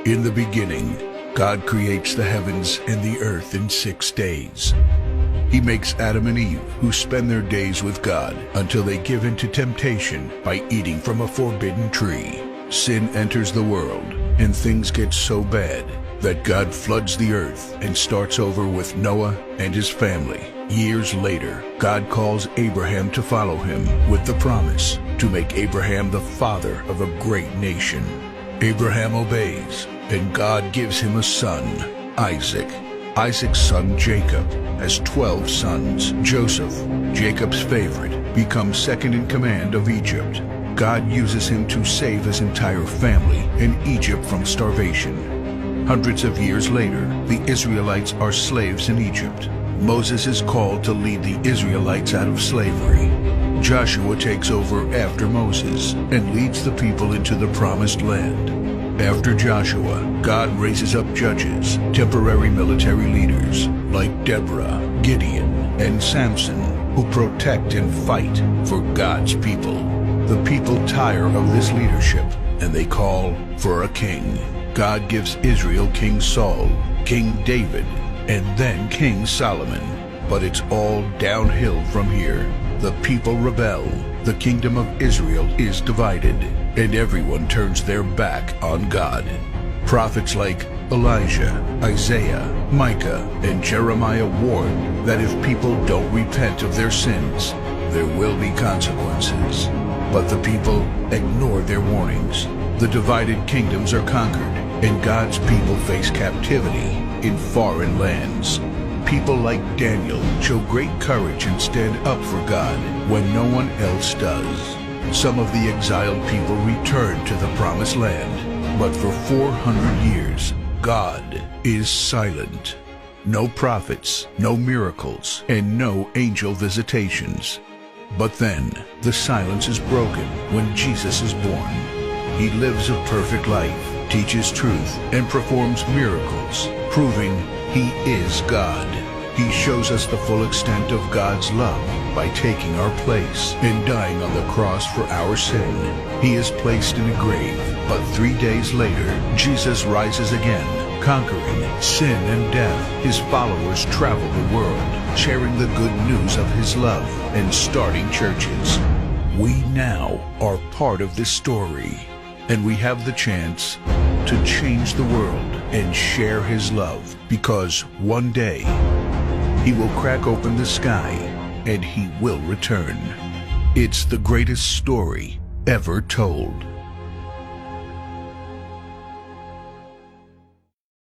In the beginning, God creates the heavens and the earth in 6 days. He makes Adam and Eve, who spend their days with God until they give in to temptation by eating from a forbidden tree. Sin enters the world, and things get so bad that God floods the earth and starts over with Noah and his family. Years later, God calls Abraham to follow him with the promise to make Abraham the father of a great nation. Abraham obeys, and God gives him a son, Isaac. Isaac's son Jacob has 12 sons. Joseph, Jacob's favorite, becomes second in command of Egypt. God uses him to save his entire family and Egypt from starvation. Hundreds of years later, the Israelites are slaves in Egypt. Moses is called to lead the Israelites out of slavery. Joshua takes over after Moses and leads the people into the promised land. After Joshua, God raises up judges, temporary military leaders like Deborah, Gideon, and Samson, who protect and fight for God's people. The people tire of this leadership, and they call for a king. God gives Israel King Saul, King David, and then King Solomon. But it's all downhill from here. The people rebel. The kingdom of Israel is divided, and everyone turns their back on God. Prophets like Elijah, Isaiah, Micah, and Jeremiah warn that if people don't repent of their sins, there will be consequences. But the people ignore their warnings. The divided kingdoms are conquered, and God's people face captivity in foreign lands. People like Daniel show great courage and stand up for God when no one else does. Some of the exiled people return to the promised land, but for 400 years, God is silent. No prophets, no miracles, and no angel visitations. But then, the silence is broken when Jesus is born. He lives a perfect life, teaches truth, and performs miracles, proving He is God. He shows us the full extent of God's love by taking our place and dying on the cross for our sin. He is placed in a grave, but 3 days later, Jesus rises again, conquering sin and death. His followers travel the world, sharing the good news of His love and starting churches. We now are part of this story, and we have the chance to change the world and share His love, because one day He will crack open the sky and He will return. It's the greatest story ever told.